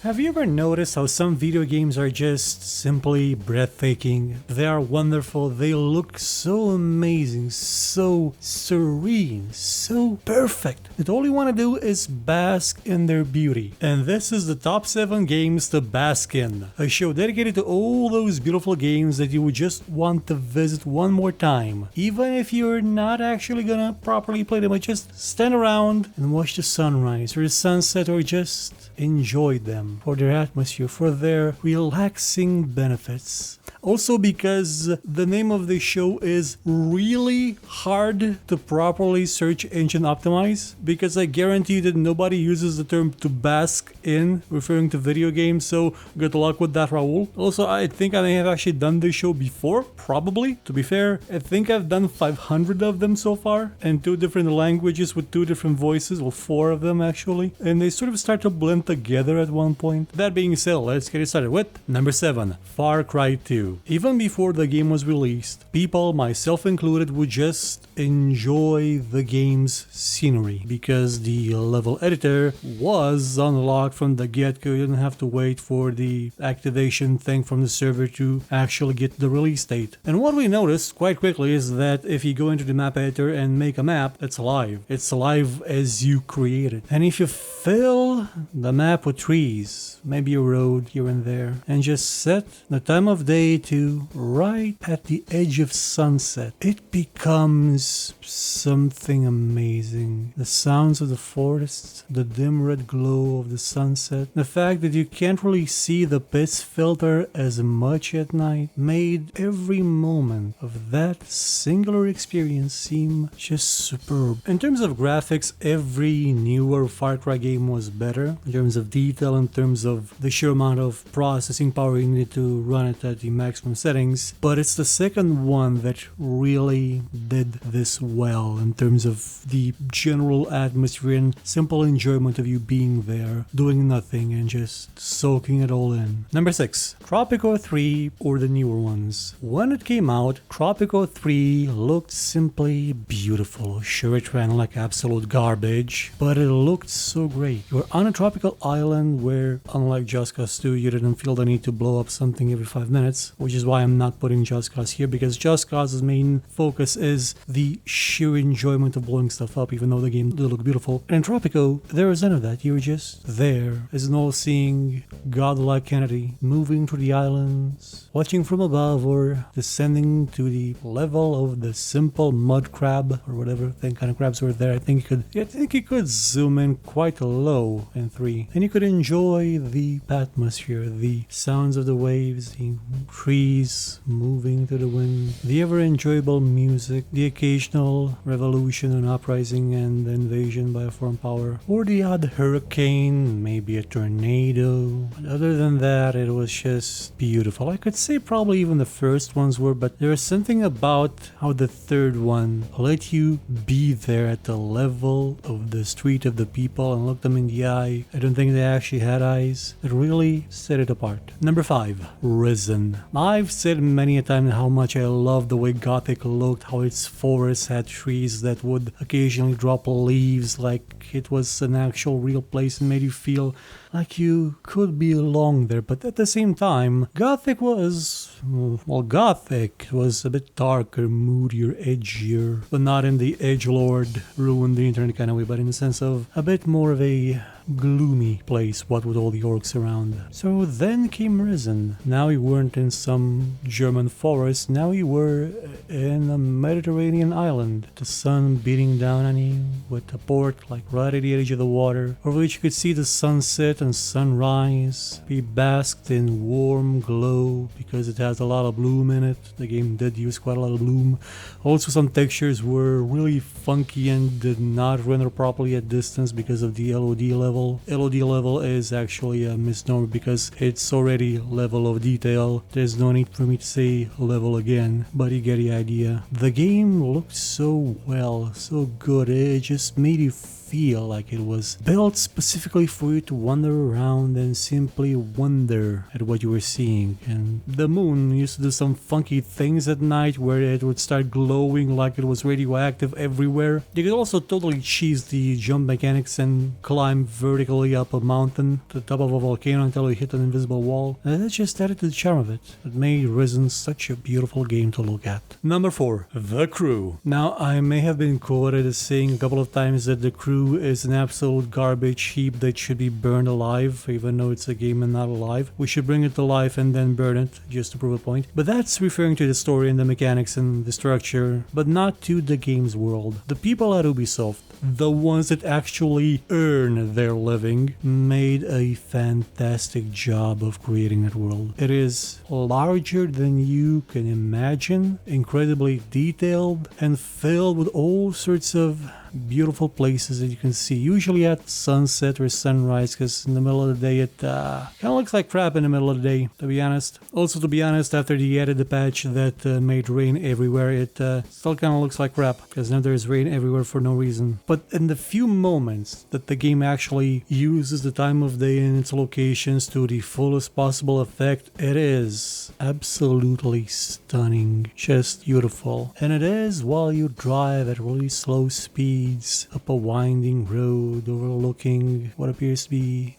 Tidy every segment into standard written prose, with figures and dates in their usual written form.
Have you ever noticed how some video games are just simply breathtaking? They are wonderful, they look so amazing, so serene, so perfect, that all you want to do is bask in their beauty. And this is the top 7 games to bask in. A show dedicated to all those beautiful games that you would just want to visit one more time. Even if you're not actually gonna properly play them, but just stand around and watch the sunrise or the sunset, or just enjoy them for their atmosphere, for their relaxing benefits. Also because the name of the show is really hard to properly search engine optimize, because I guarantee you that nobody uses the term to bask in referring to video games, so good luck with that, Raul. Also, I think I may have actually done this show before, probably. To be fair, I think I've done 500 of them so far, in 2 different languages with 2 different voices, or 4 of them actually, and they sort of start to blend together at one point. That being said, let's get it started with number 7, Far Cry 2. Even before the game was released, people, myself included, would just enjoy the game's scenery because the level editor was unlocked from the get-go. You didn't have to wait for the activation thing from the server to actually get the release date. And what we noticed quite quickly is that if you go into the map editor and make a map, it's alive. It's alive as you create it. And if you fill the map with trees, maybe a road here and there, and just set the time of day to right at the edge of sunset, it becomes something amazing. The sounds of the forests, the dim red glow of the sunset, the fact that you can't really see the pits filter as much at night made every moment of that singular experience seem just superb. In terms of graphics, every newer Far Cry game was better in terms of detail, in terms of the sheer amount of processing power you needed to run it at the maximum settings, but it's the second one that really did this well in terms of the general atmosphere and simple enjoyment of you being there, doing nothing and just soaking it all in. Number 6, Tropico III, or the newer ones. When it came out, Tropico III looked simply beautiful. Sure, it ran like absolute garbage, but it looked so great. You're on a tropical island where, unlike Just Cause 2, you didn't feel the need to blow up something every 5 minutes, which is why I'm not putting Just Cause here, because Just Cause's main focus is the sheer enjoyment of blowing stuff up, even though the game did look beautiful. And in Tropico, there was none of that. You were just there as an all-seeing, godlike entity, moving through the islands, watching from above, or descending to the level of the simple mud crab, or whatever kind of crabs were there. I think you could zoom in quite low in 3, and you could enjoy the atmosphere, the sounds of the waves, the trees moving to the wind, the ever enjoyable music, the occasional revolution and uprising and invasion by a foreign power, or the odd hurricane, maybe a tornado. But other than that, it was just beautiful. I could say probably even the first ones were, but there was something about how the third one let you be there at the level of the street of the people and look them in the eye. I don't think they actually had eyes. It really set it apart. Number 5, Risen. I've said many a time how much I love the way Gothic looked, how its forests had trees that would occasionally drop leaves like it was an actual real place and made you feel like you could be along there. But at the same time, Gothic was a bit darker, moodier, edgier, but not in the edgelord, ruin the internet kind of way, but in the sense of a bit more of a gloomy place, what with all the orcs around. So then came Risen. Now you weren't in some German forest, now you were in a Mediterranean island. The sun beating down on you with a port like right at the edge of the water, over which you could see the sunset and sunrise, be basked in warm glow because it has a lot of bloom in it. The game did use quite a lot of bloom. Also, some textures were really funky and did not render properly at distance because of the LOD level. LOD level is actually a misnomer because it's already level of detail. There's no need for me to say level again, but you get the idea. The game looked so well, so good. It just made you feel like it was built specifically for you to wander around and simply wonder at what you were seeing. And the moon used to do some funky things at night where it would start glowing like it was radioactive everywhere. You could also totally cheese the jump mechanics and climb vertically up a mountain to the top of a volcano until you hit an invisible wall. And that just added to the charm of it. It made Risen such a beautiful game to look at. Number 4. The Crew. Now, I may have been quoted as saying a couple of times that The Crew is an absolute garbage heap that should be burned alive, even though it's a game and not alive. We should bring it to life and then burn it, just to prove a point. But that's referring to the story and the mechanics and the structure, but not to the game's world. The people at Ubisoft, the ones that actually earn their living, made a fantastic job of creating that world. It is larger than you can imagine, incredibly detailed, and filled with all sorts of beautiful places that you can see, usually at sunset or sunrise, because in the middle of the day it kind of looks like crap in the middle of the day, to be honest. Also, to be honest, after they added the patch that made rain everywhere, it still kind of looks like crap, because now there's rain everywhere for no reason. But in the few moments that the game actually uses the time of day and its locations to the fullest possible effect, it is absolutely stunning, just beautiful. And it is while you drive at really slow speed up a winding road overlooking what appears to be,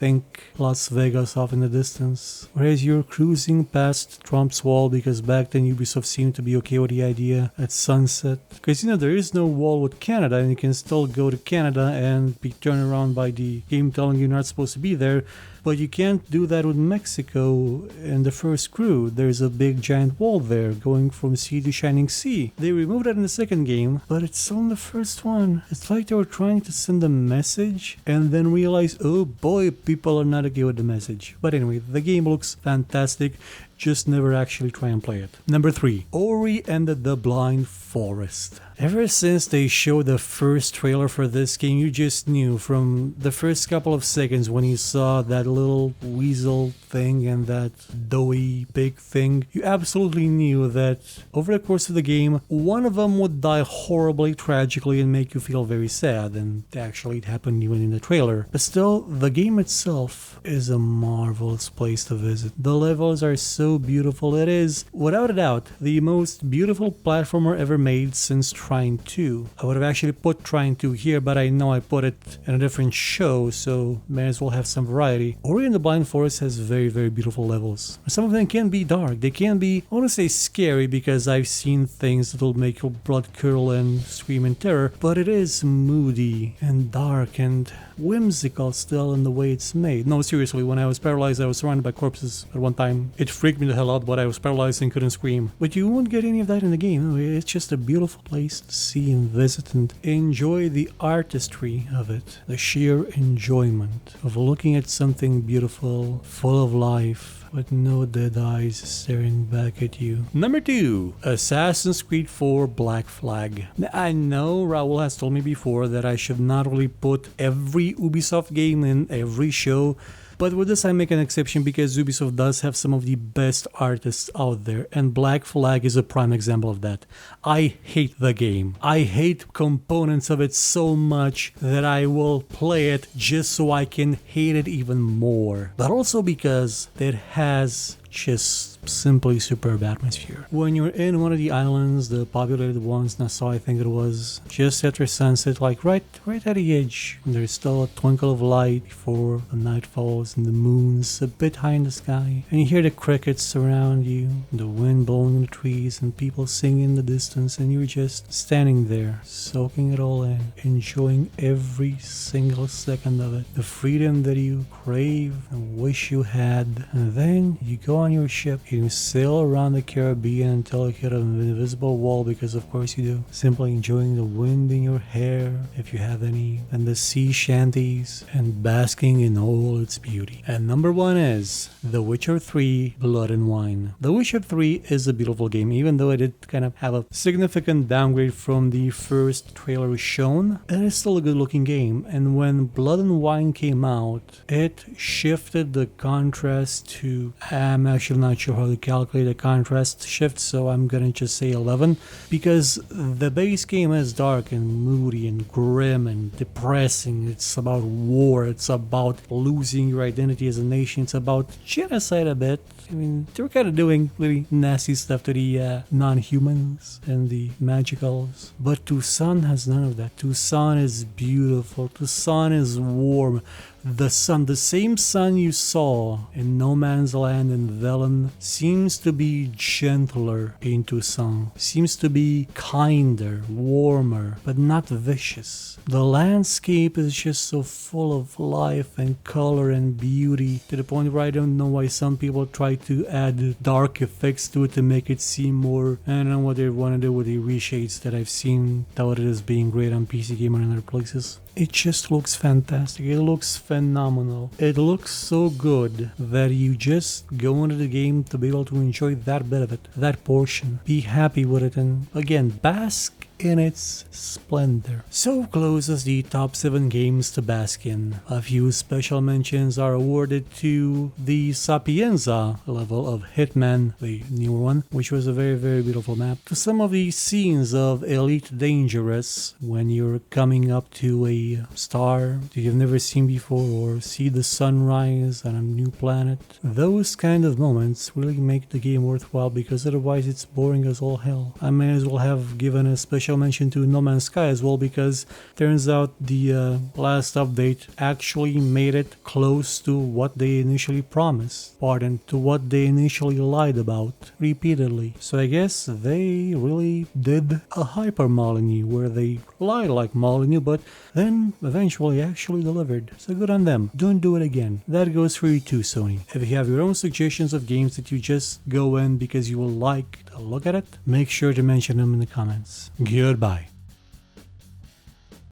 Las Vegas off in the distance. Whereas you're cruising past Trump's wall, because back then Ubisoft seemed to be okay with the idea at sunset. Because there is no wall with Canada, and you can still go to Canada and be turned around by the game telling you you're not supposed to be there. But you can't do that with Mexico in the first Crew. There's a big giant wall there going from sea to shining sea. They removed that in the second game, but it's still in the first one. It's like they were trying to send a message and then realize, oh boy, people are not okay with the message. But anyway, the game looks fantastic. Just never actually try and play it. Number 3. Ori and the Blind Forest. Ever since they showed the first trailer for this game, you just knew from the first couple of seconds when you saw that little weasel thing and that doughy big thing, you absolutely knew that over the course of the game, one of them would die horribly, tragically, and make you feel very sad. And actually it happened even in the trailer. But still, the game itself is a marvelous place to visit. The levels are so beautiful. It is, without a doubt, the most beautiful platformer ever made since Trine 2. I would have actually put Trine 2 here, but I know I put it in a different show, so may as well have some variety. Ori and the Blind Forest has very, very beautiful levels. Some of them can be dark. They can be, I want to say scary, because I've seen things that will make your blood curl and scream in terror, but it is moody and dark and whimsical still in the way it's made. No, seriously, when I was paralyzed, I was surrounded by corpses at one time. It freaked me the hell out, but I was paralyzed and couldn't scream. But you won't get any of that in the game. It's just a beautiful place to see and visit and enjoy the artistry of it. The sheer enjoyment of looking at something beautiful, full of life, with no dead eyes staring back at you. Number 2. Assassin's Creed 4 Black Flag. I know Raul has told me before that I should not really put every Ubisoft game in every show, but with this I make an exception because Ubisoft does have some of the best artists out there, and Black Flag is a prime example of that. I hate the game. I hate components of it so much that I will play it just so I can hate it even more. But also because it has just simply superb atmosphere. When you're in one of the islands, the populated ones, Nassau I think it was, just after sunset, like right at the edge, there's still a twinkle of light before the night falls and the moon's a bit high in the sky, and you hear the crickets around you, the wind blowing in the trees, and people singing in the distance, and you're just standing there, soaking it all in, enjoying every single second of it, the freedom that you crave and wish you had. And then you go on your ship, you sail around the Caribbean until you hit an invisible wall, because of course you do, simply enjoying the wind in your hair if you have any, and the sea shanties, and basking in all its beauty. And number 1 is The Witcher 3 Blood and Wine. The Witcher 3 is a beautiful game, even though it did kind of have a significant downgrade from the first trailer shown. It is still a good looking game, and when Blood and Wine came out, it shifted the contrast to, I'm actually not sure how how to calculate the contrast shift, so I'm gonna just say 11, because the base game is dark and moody and grim and depressing. It's about war, it's about losing your identity as a nation, it's about genocide a bit. I mean, they're kind of doing really nasty stuff to the non-humans and the magicals. But Tucson has none of that. Tucson is beautiful. Tucson is warm. The sun, the same sun you saw in No Man's Land and Velen, seems to be gentler in Tucson. Seems to be kinder, warmer, but not vicious. The landscape is just so full of life and color and beauty, to the point where I don't know why some people try to add dark effects to it to make it seem more... I don't know what they want to do with the reshades that I've seen touted as being great on PC Gamer and other places. It just looks fantastic. It looks phenomenal. It looks so good that you just go into the game to be able to enjoy that bit of it, that portion. Be happy with it, and again, bask in its splendor. So closes the top 7 games to bask in. A few special mentions are awarded to the Sapienza level of Hitman, the newer one, which was a very, very beautiful map. To some of the scenes of Elite Dangerous, when you're coming up to a star that you've never seen before, or see the sunrise on a new planet. Those kind of moments really make the game worthwhile, because otherwise it's boring as all hell. I may as well have given a special mention to No Man's Sky as well, because turns out the last update actually made it close to what they initially promised, to what they initially lied about repeatedly. So I guess they really did a hyper Molyneux, where they lied like Molyneux, but then eventually actually delivered. So good on them. Don't do it again. That goes for you too, Sony. If you have your own suggestions of games that you just go in because you will like to look at it, make sure to mention them in the comments. Goodbye.